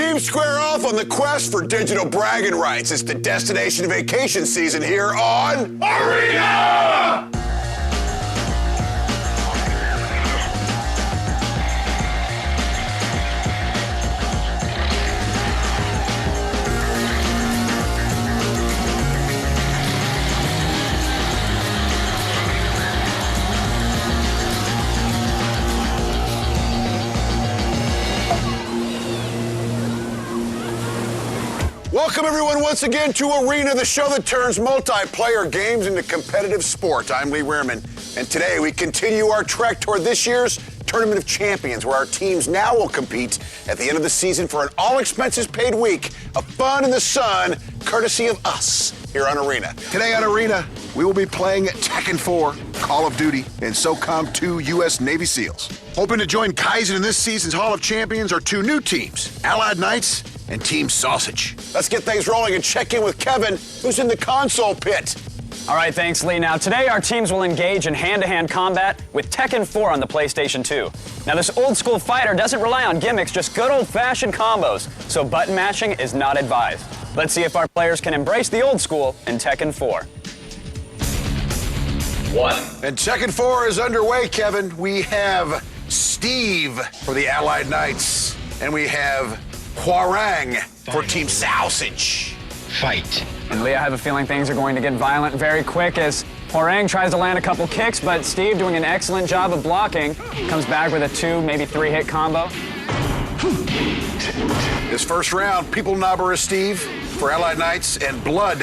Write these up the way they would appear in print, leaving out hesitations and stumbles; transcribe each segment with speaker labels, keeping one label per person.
Speaker 1: Teams square off on the quest for digital bragging rights. It's the destination vacation season here on Arena! Welcome, everyone, once again to Arena, the show that turns multiplayer games into competitive sport. I'm Lee Rehrman, and today we continue our trek toward this year's Tournament of Champions, where our teams now will compete at the end of the season for an all-expenses-paid week of fun in the sun, courtesy of us here on Arena. Today on Arena, we will be playing Tekken 4, Call of Duty, and SOCOM 2 U.S. Navy SEALs. Hoping to join Kaizen in this season's Hall of Champions are two new teams, Allied Knights and Team Sausage. Let's get things rolling and check in with Kevin, who's in the console pit.
Speaker 2: All right, thanks, Lee. Now, today our teams will engage in hand-to-hand combat with Tekken 4 on the PlayStation 2. Now, this old-school fighter doesn't rely on gimmicks, just good old-fashioned combos, so button mashing is not advised. Let's see if our players can embrace the old school in Tekken 4.
Speaker 1: And Tekken 4 is underway, Kevin. We have Steve for the Allied Knights, and we have Hwarang for Team Sausage.
Speaker 3: Fight.
Speaker 2: And Lee, I have a feeling things are going to get violent very quick as Hwarang tries to land a couple kicks, but Steve, doing an excellent job of blocking, comes back with a 2, maybe 3-hit combo.
Speaker 1: This first round, People Knobber is Steve for Allied Knights, and Blood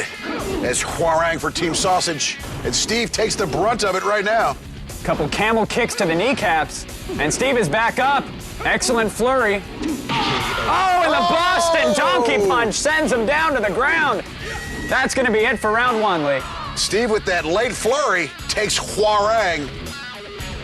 Speaker 1: as Hwarang for Team Sausage. And Steve takes the brunt of it right now.
Speaker 2: Couple camel kicks to the kneecaps, and Steve is back up. Excellent flurry. Oh, and the Boston Donkey Punch sends him down to the ground. That's going to be it for round 1, Lee.
Speaker 1: Steve, with that late flurry, takes Hwarang.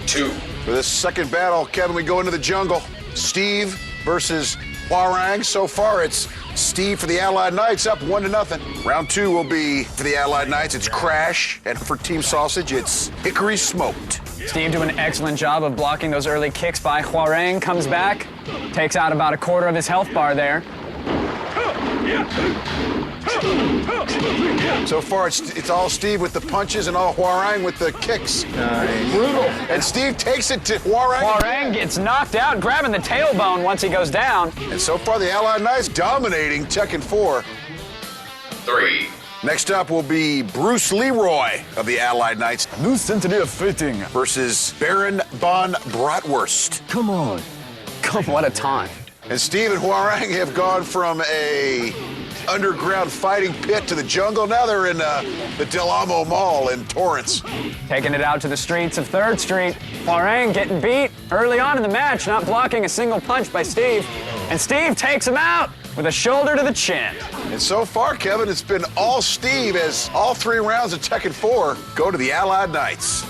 Speaker 3: 2.
Speaker 1: For this second battle, Kevin, we go into the jungle. Steve versus Hwarang. So far, it's Steve for the Allied Knights, up 1-0. Round 2 will be for the Allied Knights. It's Crash, and for Team Sausage, it's Hickory Smoked.
Speaker 2: Steve doing an excellent job of blocking those early kicks by Hwarang. Comes back, takes out about a quarter of his health bar there.
Speaker 1: So far, it's all Steve with the punches and all Hwarang with the kicks.
Speaker 3: Nice.
Speaker 1: Brutal. And Steve takes it to Hwarang.
Speaker 2: Hwarang gets knocked out, grabbing the tailbone once he goes down.
Speaker 1: And so far, the Allied Knights dominating Tekken 4.
Speaker 3: 3.
Speaker 1: Next up will be Bruce Leroy of the Allied Knights
Speaker 4: New sensitive fitting.
Speaker 1: versus Baron von Bratwurst.
Speaker 4: Come on.
Speaker 2: Come, what a taunt.
Speaker 1: And Steve and Hwarang have gone from a underground fighting pit to the jungle. Now they're in the Del Amo Mall in Torrance.
Speaker 2: Taking it out to the streets of 3rd Street. Hwarang getting beat early on in the match, not blocking a single punch by Steve. And Steve takes him out with a shoulder to the chin.
Speaker 1: And so far, Kevin, it's been all Steve as all 3 rounds of Tekken 4 go to the Allied Knights.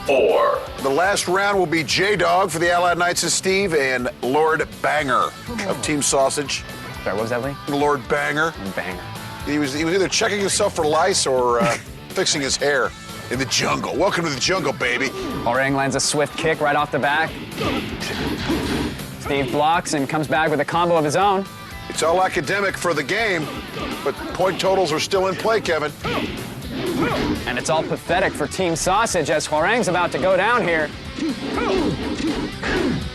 Speaker 3: 4.
Speaker 1: The last round will be J-Dog for the Allied Knights as Steve and Lord Banger of Team Sausage.
Speaker 2: Sorry, what was that, Lee?
Speaker 1: Lord Banger.
Speaker 2: Banger.
Speaker 1: He was either checking himself for lice or fixing his hair in the jungle. Welcome to the jungle, baby.
Speaker 2: Hwarang lands a swift kick right off the back. Steve blocks and comes back with a combo of his own.
Speaker 1: It's all academic for the game, but point totals are still in play, Kevin.
Speaker 2: And it's all pathetic for Team Sausage as Hwarang's about to go down here.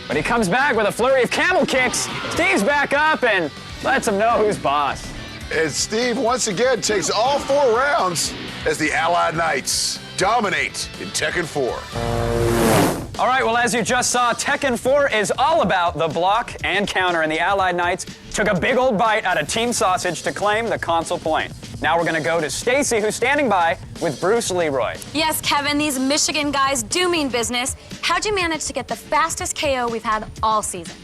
Speaker 2: But he comes back with a flurry of camel kicks. Steve's back up and lets him know who's boss.
Speaker 1: And Steve once again takes all 4 rounds as the Allied Knights dominate in Tekken 4.
Speaker 2: All right, well, as you just saw, Tekken 4 is all about the block and counter, and the Allied Knights took a big old bite out of Team Sausage to claim the console point. Now we're going to go to Stacy, who's standing by with Bruce Leroy.
Speaker 5: Yes, Kevin, these Michigan guys do mean business. How'd you manage to get the fastest KO we've had all season?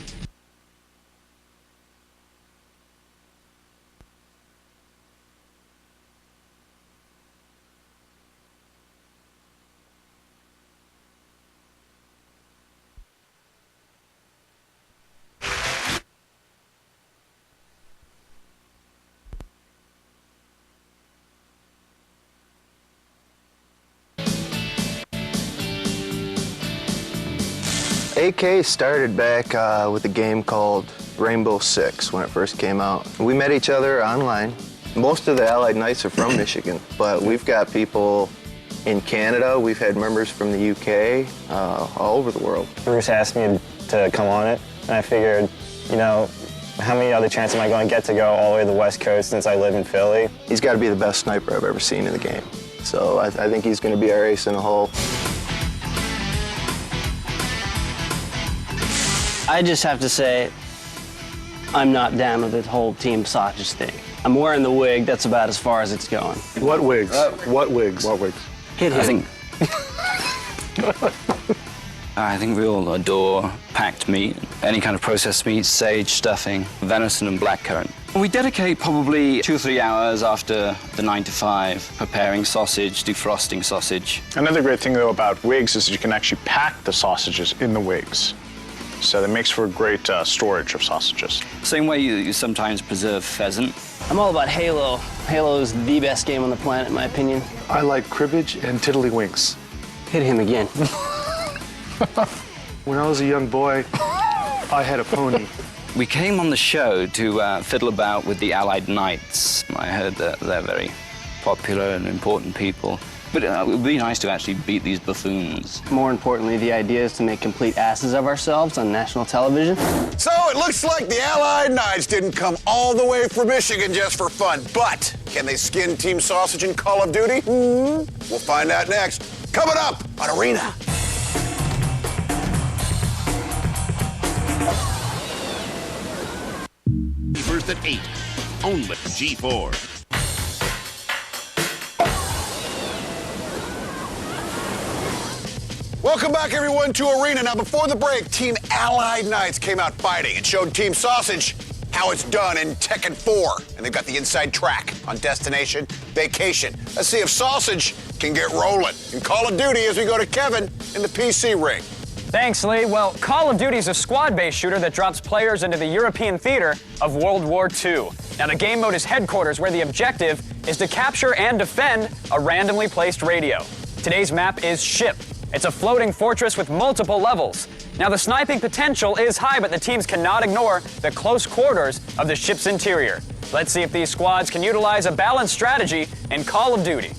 Speaker 6: AK started back with a game called
Speaker 4: Rainbow Six when it first came out. We met each other online. Most of the Allied Knights are from Michigan, but we've got people in Canada. We've had members from the UK, all over the world.
Speaker 6: Bruce asked me to come on it, and I figured, you know, how many other chances am I going to get to go all the way to the West Coast since I live in Philly?
Speaker 4: He's got to be the best sniper I've ever seen in the game. So I think he's going to be our ace in the hole.
Speaker 7: I just have to say, I'm not down with the whole team sausage thing. I'm wearing the wig, that's about as far as it's going.
Speaker 8: What wigs? What wigs? What wigs?
Speaker 7: Hit him.
Speaker 9: I think we all adore packed meat, any kind of processed meat, sage, stuffing, venison and blackcurrant. We dedicate probably 2 or 3 hours after the 9 to 5 preparing sausage, defrosting sausage.
Speaker 8: Another great thing, though, about wigs is you can actually pack the sausages in the wigs. So that makes for great storage of sausages.
Speaker 9: Same way you sometimes preserve pheasant.
Speaker 7: I'm all about Halo. Halo is the best game on the planet, in my opinion.
Speaker 8: I like cribbage and tiddlywinks.
Speaker 7: Hit him again.
Speaker 8: When I was a young boy, I had a pony.
Speaker 9: We came on the show to fiddle about with the Allied Knights. I heard that they're very popular and important people. But it would be nice to actually beat these buffoons.
Speaker 7: More importantly, the idea is to make complete asses of ourselves on national television.
Speaker 1: So it looks like the Allied Knights didn't come all the way from Michigan just for fun. But can they skin Team Sausage in Call of Duty? We'll find out next. Coming up on Arena.
Speaker 10: First at 8, only G4.
Speaker 1: Welcome back, everyone, to Arena. Now, before the break, Team Allied Knights came out fighting and showed Team Sausage how it's done in Tekken 4. And they've got the inside track on Destination Vacation. Let's see if Sausage can get rolling in Call of Duty as we go to Kevin in the PC ring.
Speaker 2: Thanks, Lee. Well, Call of Duty is a squad-based shooter that drops players into the European theater of World War II. Now, the game mode is Headquarters, where the objective is to capture and defend a randomly placed radio. Today's map is Ship. It's a floating fortress with multiple levels. Now, the sniping potential is high, but the teams cannot ignore the close quarters of the ship's interior. Let's see if these squads can utilize a balanced strategy in Call of Duty.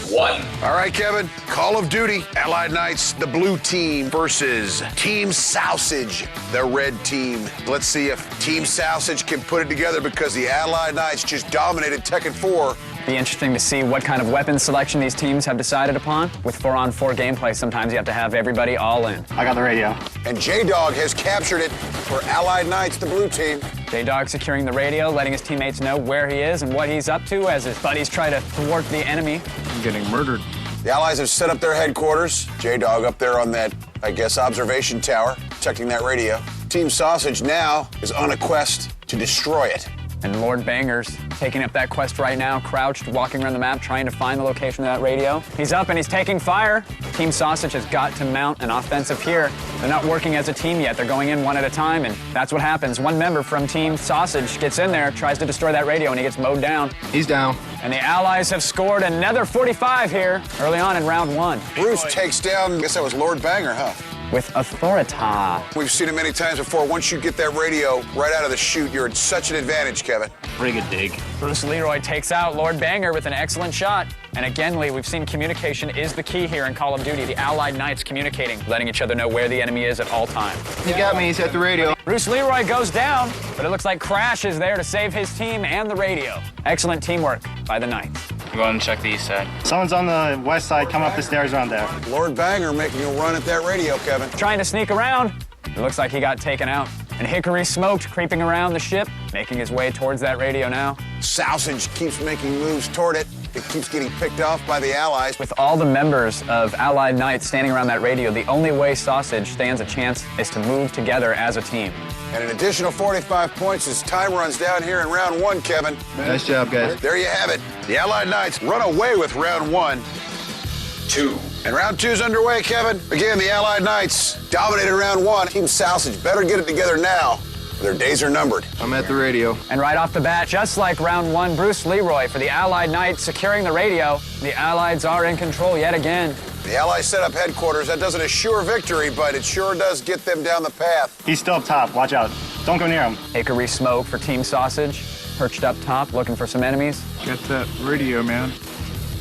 Speaker 3: 1.
Speaker 1: All right, Kevin. Call of Duty, Allied Knights, the blue team versus Team Sausage, the red team. Let's see if Team Sausage can put it together because the Allied Knights just dominated Tekken 4.
Speaker 2: Be interesting to see what kind of weapon selection these teams have decided upon. With 4-on-4 gameplay, sometimes you have to have everybody all in.
Speaker 7: I got the radio.
Speaker 1: And J-Dog has captured it for Allied Knights, the blue team.
Speaker 2: J-Dog securing the radio, letting his teammates know where he is and what he's up to as his buddies try to thwart the enemy.
Speaker 8: I'm getting murdered.
Speaker 1: The Allies have set up their headquarters. J-Dog up there on that, I guess, observation tower, protecting that radio. Team Sausage now is on a quest to destroy it.
Speaker 2: And Lord Banger's taking up that quest right now, crouched, walking around the map, trying to find the location of that radio. He's up and he's taking fire. Team Sausage has got to mount an offensive here. They're not working as a team yet. They're going in one at a time, and that's what happens. One member from Team Sausage gets in there, tries to destroy that radio, and he gets mowed down.
Speaker 8: He's down.
Speaker 2: And the Allies have scored another 45 here early on in round 1.
Speaker 1: Bruce takes down, I guess that was Lord Banger, huh?
Speaker 2: With authorita.
Speaker 1: We've seen it many times before. Once you get that radio right out of the chute, you're at such an advantage, Kevin.
Speaker 7: Bring a dig.
Speaker 2: Bruce Leroy takes out Lord Banger with an excellent shot. And again, Lee, we've seen communication is the key here in Call of Duty. The Allied Knights communicating, letting each other know where the enemy is at all times.
Speaker 4: He got me. He's at the radio.
Speaker 2: Bruce Leroy goes down, but it looks like Crash is there to save his team and the radio. Excellent teamwork by the Knights.
Speaker 6: Go ahead and check the east side.
Speaker 7: Someone's on the west side, come up the stairs around there.
Speaker 1: Lord Banger making a run at that radio, Kevin.
Speaker 2: Trying to sneak around. It looks like he got taken out. And Hickory smoked, creeping around the ship, making his way towards that radio now.
Speaker 1: Sausage keeps making moves toward it. It keeps getting picked off by the Allies.
Speaker 2: With all the members of Allied Knights standing around that radio, the only way Sausage stands a chance is to move together as a team.
Speaker 1: And an additional 45 points as time runs down here in round 1, Kevin.
Speaker 4: Nice job, guys.
Speaker 1: There you have it. The Allied Knights run away with round 1.
Speaker 3: 2.
Speaker 1: And round 2's underway, Kevin. Again, the Allied Knights dominated round 1. Team Sausage better get it together now. Their days are numbered.
Speaker 4: I'm at the radio.
Speaker 2: And right off the bat, just like round 1, Bruce Leroy for the Allied Knights securing the radio. The Allies are in control yet again.
Speaker 1: The The Allies set up headquarters. That doesn't assure victory, but it sure does get them down the path.
Speaker 6: He's still up top. Watch out. Don't go near him.
Speaker 2: Hickory Smoke for Team Sausage, perched up top, looking for some enemies.
Speaker 8: Get that radio, man.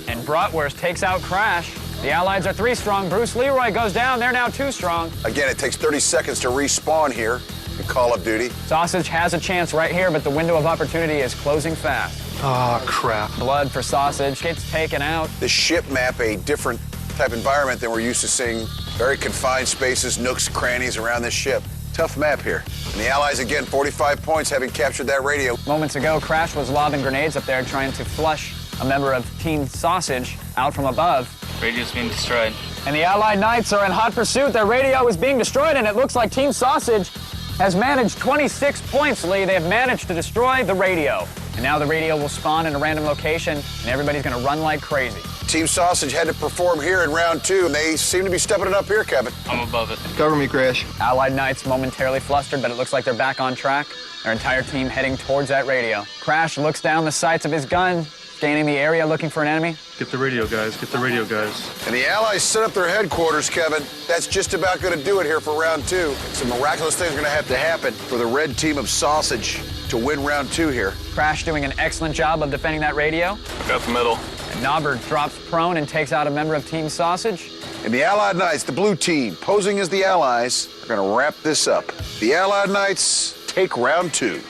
Speaker 2: And Bratwurst takes out Crash. The Allies are 3 strong. Bruce Leroy goes down. They're now 2 strong.
Speaker 1: Again, it takes 30 seconds to respawn here in Call of Duty.
Speaker 2: Sausage has a chance right here, but the window of opportunity is closing fast.
Speaker 8: Oh, crap.
Speaker 2: Blood for Sausage gets taken out.
Speaker 1: The ship map, a different type environment than we're used to seeing. Very confined spaces, nooks, crannies around this ship. Tough map here. And the Allies, again, 45 points, having captured that radio.
Speaker 2: Moments ago, Crash was lobbing grenades up there trying to flush a member of Team Sausage out from above.
Speaker 9: Radio's being destroyed.
Speaker 2: And the Allied Knights are in hot pursuit. Their radio is being destroyed, and it looks like Team Sausage has managed 26 points, Lee. They have managed to destroy the radio. And now the radio will spawn in a random location, and everybody's going to run like crazy.
Speaker 1: Team Sausage had to perform here in round 2, and they seem to be stepping it up here, Kevin.
Speaker 9: I'm above it.
Speaker 4: Cover me, Crash.
Speaker 2: Allied Knights momentarily flustered, but it looks like they're back on track. Their entire team heading towards that radio. Crash looks down the sights of his gun, scanning the area looking for an enemy.
Speaker 8: Get the radio, guys. Get the radio, guys.
Speaker 1: And the Allies set up their headquarters, Kevin. That's just about going to do it here for round 2. Some miraculous things are going to have to happen for the red team of Sausage to win round 2 here.
Speaker 2: Crash doing an excellent job of defending that radio.
Speaker 8: Got the middle.
Speaker 2: And Nobbert drops prone and takes out a member of Team Sausage.
Speaker 1: And the Allied Knights, the blue team, posing as the Allies, are going to wrap this up. The Allied Knights take round 2.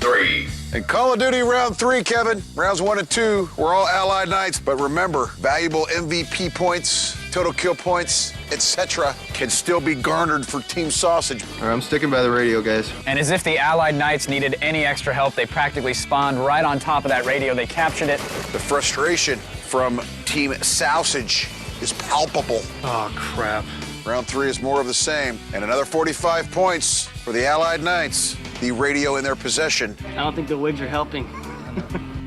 Speaker 3: 3,
Speaker 1: In Call of Duty round 3, Kevin, rounds 1 and 2 were all Allied Knights, but remember, valuable MVP points, total kill points, etc. can still be garnered for Team Sausage.
Speaker 4: All right, I'm sticking by the radio, guys.
Speaker 2: And as if the Allied Knights needed any extra help, they practically spawned right on top of that radio. They captured it.
Speaker 1: The frustration from Team Sausage is palpable.
Speaker 8: Oh, crap.
Speaker 1: Round 3 is more of the same, and another 45 points for the Allied Knights. The radio in their possession.
Speaker 7: I don't think the wigs are helping.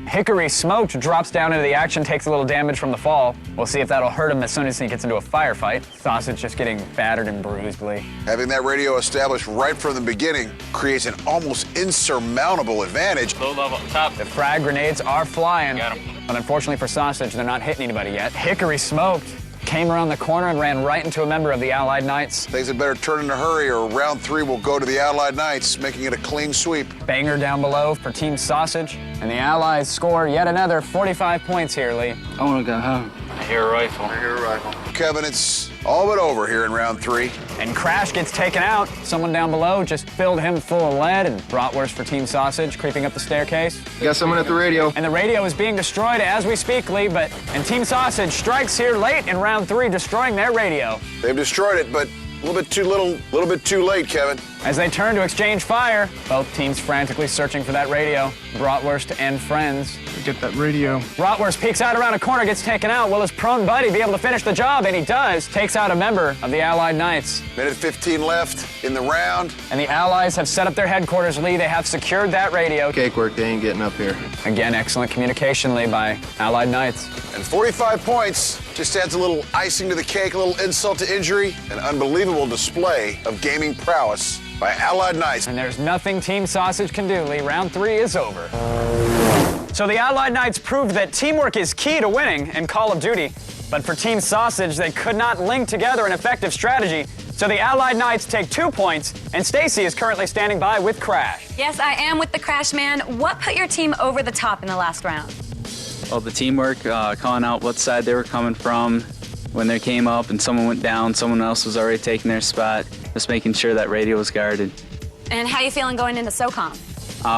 Speaker 2: Hickory Smoked drops down into the action, takes a little damage from the fall. We'll see if that'll hurt him as soon as he gets into a firefight. Sausage just getting battered and bruised, Lee.
Speaker 1: Having that radio established right from the beginning creates an almost insurmountable advantage.
Speaker 9: Low level top.
Speaker 2: The frag grenades are flying.
Speaker 9: Got him.
Speaker 2: But unfortunately for Sausage, they're not hitting anybody yet. Hickory Smoked came around the corner and ran right into a member of the Allied Knights.
Speaker 1: Things had better turn in a hurry or round 3 will go to the Allied Knights, making it a clean sweep.
Speaker 2: Banger down below for Team Sausage. And the Allies score yet another 45 points here, Lee.
Speaker 7: I want to go home.
Speaker 9: I hear a rifle.
Speaker 1: Kevin, it's all but over here in round 3.
Speaker 2: And Crash gets taken out. Someone down below just filled him full of lead, and Bratwurst for Team Sausage creeping up the staircase.
Speaker 4: Got someone at the radio.
Speaker 2: And the radio is being destroyed as we speak, Lee, and Team Sausage strikes here late in round 3, destroying their radio.
Speaker 1: They've destroyed it, but a little bit too late, Kevin.
Speaker 2: As they turn to exchange fire, both teams frantically searching for that radio. Bratwurst and friends.
Speaker 8: Get that radio.
Speaker 2: Bratwurst peeks out around a corner, gets taken out. Will his prone buddy be able to finish the job? And he does. Takes out a member of the Allied Knights.
Speaker 1: Minute 15 left in the round.
Speaker 2: And the Allies have set up their headquarters, Lee. They have secured that radio.
Speaker 4: Cake work, they ain't getting up here.
Speaker 2: Again, excellent communication, Lee, by Allied Knights.
Speaker 1: And 45 points just adds a little icing to the cake, a little insult to injury, an unbelievable display of gaming prowess by Allied Knights.
Speaker 2: And there's nothing Team Sausage can do, Lee. Round 3 is over. So the Allied Knights proved that teamwork is key to winning in Call of Duty. But for Team Sausage, they could not link together an effective strategy. So the Allied Knights take 2 points, and Stacy is currently standing by with Crash.
Speaker 5: Yes, I am with the Crash Man. What put your team over the top in the last round?
Speaker 11: Well, the teamwork, calling out what side they were coming from. When they came up and someone went down, someone else was already taking their spot. Just making sure that radio was guarded.
Speaker 5: And how you feeling going into SOCOM?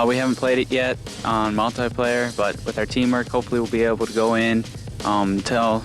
Speaker 11: We haven't played it yet on multiplayer, but with our teamwork, hopefully we'll be able to go in, tell,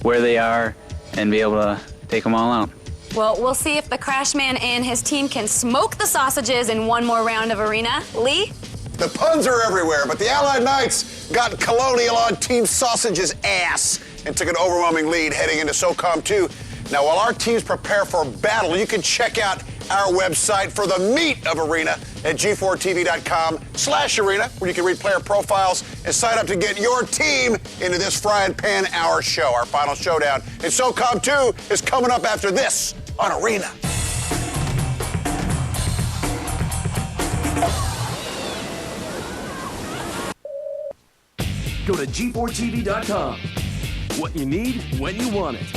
Speaker 11: where they are and be able to take them all out.
Speaker 5: Well, we'll see if the Crash Man and his team can smoke the sausages in one more round of Arena. Lee?
Speaker 1: The puns are everywhere, but the Allied Knights got Colonial on Team Sausage's ass and took an overwhelming lead heading into SOCOM 2. Now, while our teams prepare for battle, you can check out our website for the meat of Arena at g4tv.com/arena, where you can read player profiles and sign up to get your team into this frying pan hour show. Our final showdown in SOCOM 2 is coming up after this on Arena.
Speaker 12: Go to g4tv.com. What you need, when you want it.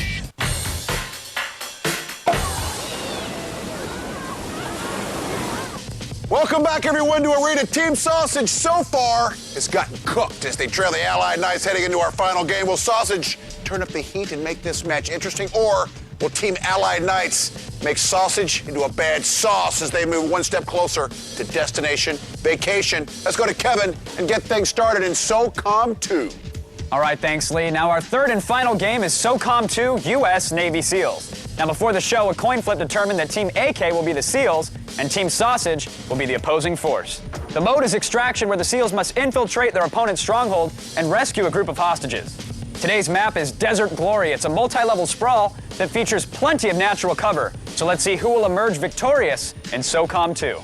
Speaker 1: Welcome back, everyone, to Arena. Team Sausage so far has gotten cooked as they trail the Allied Knights heading into our final game. Will Sausage turn up the heat and make this match interesting, or will Team Allied Knights make Sausage into a bad sauce as they move one step closer to destination vacation? Let's go to Kevin and get things started in SOCOM 2.
Speaker 2: All right, thanks, Lee. Now, our third and final game is SOCOM 2 U.S. Navy SEALs. Now, before the show, a coin flip determined that Team AK will be the SEALs and Team Sausage will be the opposing force. The mode is extraction, where the SEALs must infiltrate their opponent's stronghold and rescue a group of hostages. Today's map is Desert Glory. It's a multi-level sprawl that features plenty of natural cover. So let's see who will emerge victorious in SOCOM 2.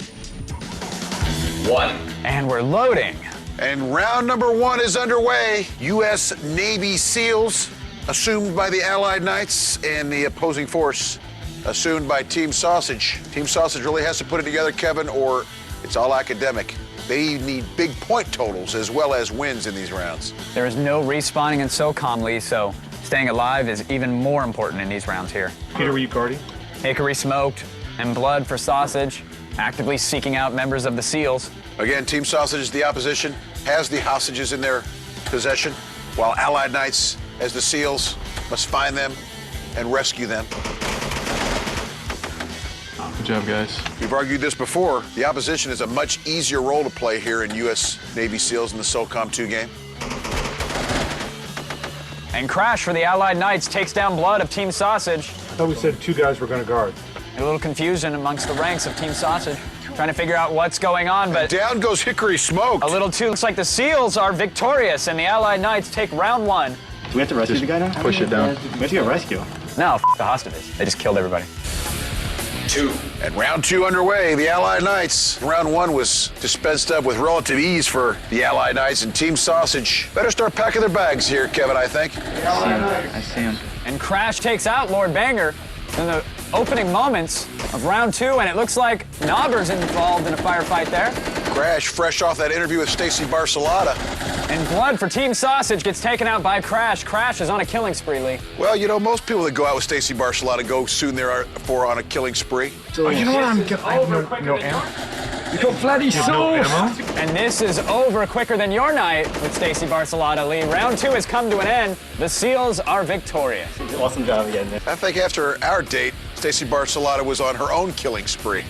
Speaker 3: 1.
Speaker 2: And we're loading.
Speaker 1: And round number 1 is underway. U.S. Navy SEALs, assumed by the Allied Knights, and the opposing force, assumed by Team Sausage. Team Sausage really has to put it together, Kevin, or it's all academic. They need big point totals as well as wins in these rounds.
Speaker 2: There is no respawning in SOCOM, Lee, so staying alive is even more important in these rounds here.
Speaker 13: Peter, were you guarding?
Speaker 2: Hickory smoked, and blood for Sausage, actively seeking out members of the SEALs.
Speaker 1: Again, Team Sausage is the opposition, has the hostages in their possession, while Allied Knights, as the SEALs, must find them and rescue them.
Speaker 13: Good job, guys.
Speaker 1: We've argued this before. The opposition is a much easier role to play here in U.S. Navy SEALs in the SOCOM 2 game.
Speaker 2: And Crash for the Allied Knights takes down Blood of Team Sausage.
Speaker 13: I thought we said 2 guys were going to guard.
Speaker 2: A little confusion amongst the ranks of Team Sausage, trying to figure out what's going on, but
Speaker 1: down goes Hickory Smoked.
Speaker 2: A little too. Looks like the SEALs are victorious, and the Allied Knights take round 1.
Speaker 13: Do we have to rescue the guy now? Push it down. We have to go rescue him.
Speaker 2: No, the hostages. They just killed everybody.
Speaker 3: 2.
Speaker 1: And round 2 underway. The Allied Knights. Round 1 was dispensed of with relative ease for the Allied Knights, and Team Sausage better start packing their bags here, Kevin, I think.
Speaker 13: I see him.
Speaker 2: And Crash takes out Lord Banger in the opening moments of round 2, and it looks like Knobber's involved in a firefight there.
Speaker 1: Crash, fresh off that interview with Stacy Barcelata.
Speaker 2: And Blood for Team Sausage gets taken out by Crash. Crash is on a killing spree, Lee.
Speaker 1: Well, you know, most people that go out with Stacy Barcelata go soon thereafter on a killing spree.
Speaker 13: Oh, you know what? I have no ammo. You got bloody sauce.
Speaker 2: And this is over quicker than your night with Stacy Barcelata, Lee. Round 2 has come to an end. The SEALs are victorious.
Speaker 13: Awesome job again, man.
Speaker 1: I think after our date, Stacy Barcelata was on her own killing spree.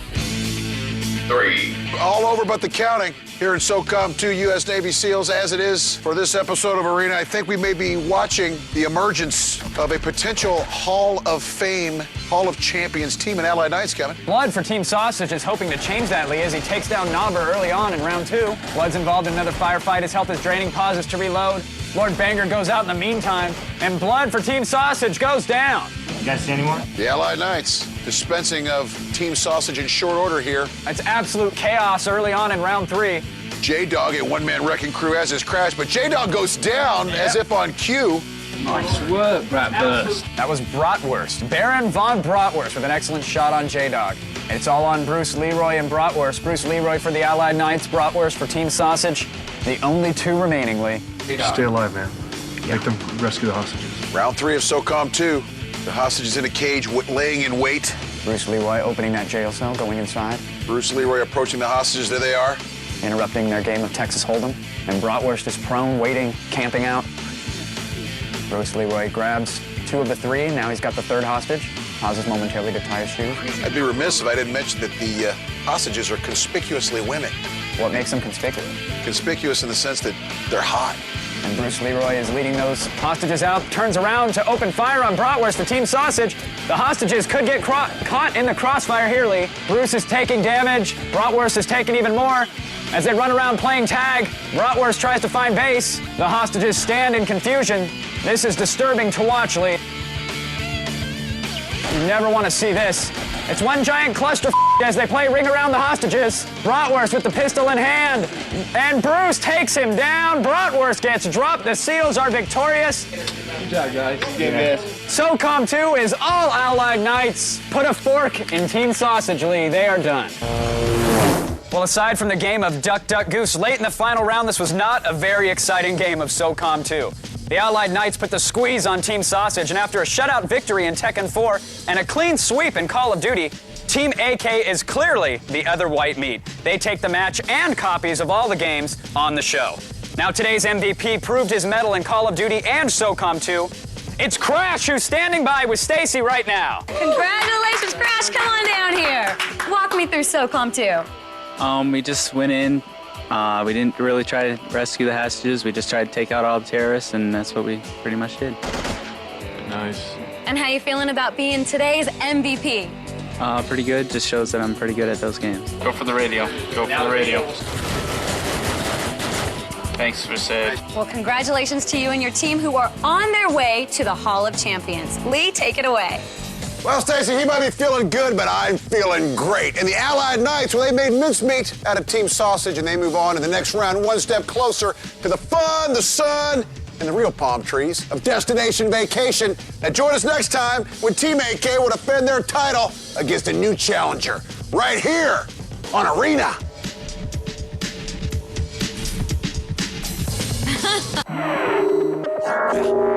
Speaker 3: 3.
Speaker 1: All over but the counting here in SOCOM 2 U.S. Navy SEALs. As it is for this episode of Arena, I think we may be watching the emergence of a potential Hall of Fame, Hall of Champions team in Allied Knights, Kevin.
Speaker 2: Blood for Team Sausage is hoping to change that, Lee, as he takes down Knobber early on in round 2. Blood's involved in another firefight. His health is draining, pauses to reload. Lord Banger goes out in the meantime, and Blood for Team Sausage goes down.
Speaker 13: You guys see any more?
Speaker 1: The Allied Knights dispensing of Team Sausage in short order here.
Speaker 2: It's absolute chaos early on in round 3.
Speaker 1: J-Dog, a one-man wrecking crew, as is Crash, but J-Dog goes down as if on cue.
Speaker 11: Nice work, Bratwurst.
Speaker 2: That was Bratwurst. Baron von Bratwurst with an excellent shot on J-Dog. It's all on Bruce Leroy and Bratwurst. Bruce Leroy for the Allied Knights, Bratwurst for Team Sausage. The only 2 remaining, Lee.
Speaker 13: Stay alive, man. Make them rescue the hostages.
Speaker 1: Round 3 of SOCOM 2. The hostages in a cage laying in wait.
Speaker 2: Bruce Leroy opening that jail cell, going inside.
Speaker 1: Bruce Leroy approaching the hostages. There they are.
Speaker 2: Interrupting their game of Texas Hold'em. And Bratwurst is prone, waiting, camping out. Bruce Leroy grabs 2 of the 3. Now he's got the 3rd hostage. Pauses momentarily to tie his shoes.
Speaker 1: I'd be remiss if I didn't mention that the hostages are conspicuously women.
Speaker 2: What makes them conspicuous?
Speaker 1: Conspicuous in the sense that they're hot.
Speaker 2: And Bruce Leroy is leading those hostages out, turns around to open fire on Bratwurst for Team Sausage. The hostages could get caught in the crossfire here, Lee. Bruce is taking damage. Bratwurst is taking even more. As they run around playing tag, Bratwurst tries to find base. The hostages stand in confusion. This is disturbing to watch, Lee. You never want to see this. It's one giant cluster as they play ring around the hostages. Bratwurst with the pistol in hand. And Bruce takes him down. Bratwurst gets dropped. The SEALs are victorious.
Speaker 13: Good job, guys.
Speaker 2: SOCOM 2 is all Allied Knights. Put a fork in Team Sausage, Lee. They are done. Well, aside from the game of Duck, Duck, Goose, late in the final round, this was not a very exciting game of SOCOM 2. The Allied Knights put the squeeze on Team Sausage, and after a shutout victory in Tekken 4 and a clean sweep in Call of Duty, Team AK is clearly the other white meat. They take the match and copies of all the games on the show. Now today's MVP proved his mettle in Call of Duty and SOCOM 2. It's Crash, who's standing by with Stacy right now.
Speaker 5: Congratulations, Crash. Come on down here. Walk me through SOCOM 2.
Speaker 11: We just went in. We didn't really try to rescue the hostages. We just tried to take out all the terrorists, and that's what we pretty much did.
Speaker 13: Nice.
Speaker 5: And how you feeling about being today's MVP?
Speaker 11: Pretty good. Just shows that I'm pretty good at those games.
Speaker 14: Go for the radio. Go for the radio. Thanks for saying.
Speaker 5: Well, congratulations to you and your team who are on their way to the Hall of Champions. Lee, take it away.
Speaker 1: Well, Stacey, he might be feeling good, but I'm feeling great. And the Allied Knights, well, they made mincemeat out of Team Sausage, and they move on to the next round, one step closer to the fun, the sun, and the real palm trees of Destination Vacation. Now, join us next time when Team AK will defend their title against a new challenger, right here on Arena.
Speaker 5: Yeah.